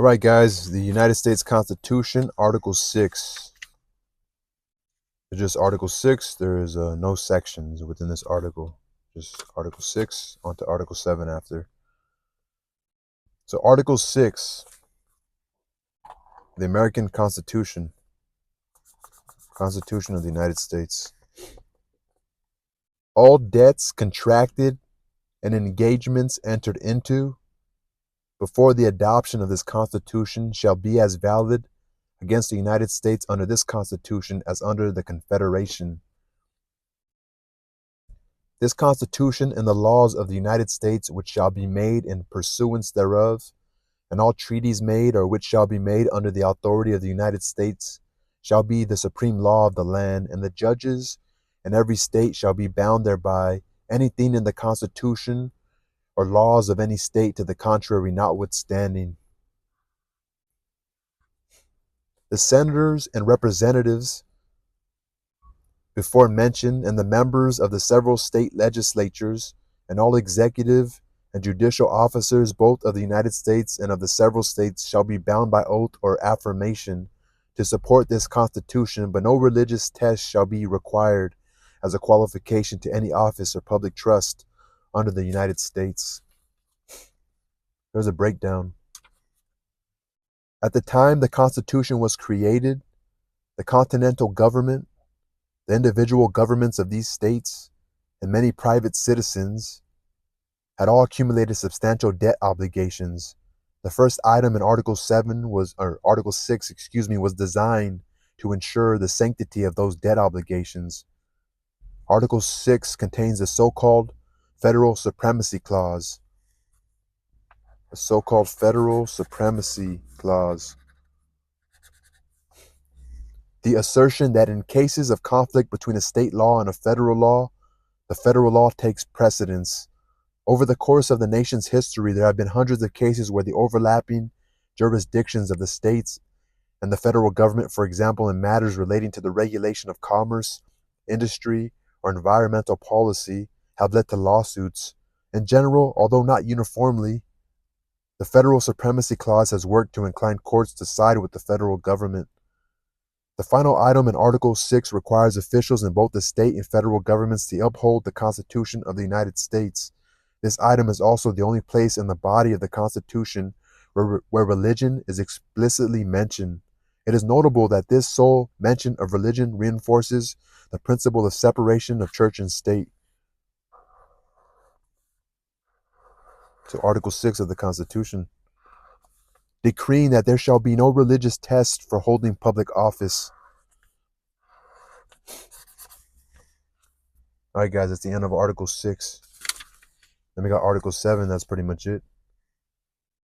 All right, guys, the United States Constitution, Article 6. It's just Article 6. There is no sections within this article. Just Article 6 onto Article 7 after. So Article 6, the American Constitution, Constitution of the United States. All debts contracted and engagements entered into before the adoption of this Constitution shall be as valid against the United States under this Constitution as under the Confederation. This Constitution and the laws of the United States which shall be made in pursuance thereof, and all treaties made or which shall be made under the authority of the United States, shall be the supreme law of the land, and the judges in every state shall be bound thereby, anything in the Constitution or laws of any state to the contrary notwithstanding. The senators and representatives before mentioned, and the members of the several state legislatures, and all executive and judicial officers both of the United States and of the several states shall be bound by oath or affirmation to support this Constitution, but no religious test shall be required as a qualification to any office or public trust under the United States. There's a breakdown. At the time the Constitution was created, the continental government, the individual governments of these states, and many private citizens had all accumulated substantial debt obligations. The first item in Article 6, was designed to ensure the sanctity of those debt obligations. Article 6 contains the so-called Federal Supremacy Clause. The so-called Federal Supremacy Clause. The assertion that in cases of conflict between a state law and a federal law, the federal law takes precedence. Over the course of the nation's history, there have been hundreds of cases where the overlapping jurisdictions of the states and the federal government, for example, in matters relating to the regulation of commerce, industry, or environmental policy, have led to lawsuits. In general, although not uniformly, the Federal Supremacy Clause has worked to incline courts to side with the federal government. The final item in Article 6 requires officials in both the state and federal governments to uphold the Constitution of the United States. This item is also the only place in the body of the Constitution where religion is explicitly mentioned. It is notable that this sole mention of religion reinforces the principle of separation of church and state. So Article 6 of the Constitution, decreeing that there shall be no religious test for holding public office. All right, guys, that's the end of Article 6. Then we got Article 7. That's pretty much it.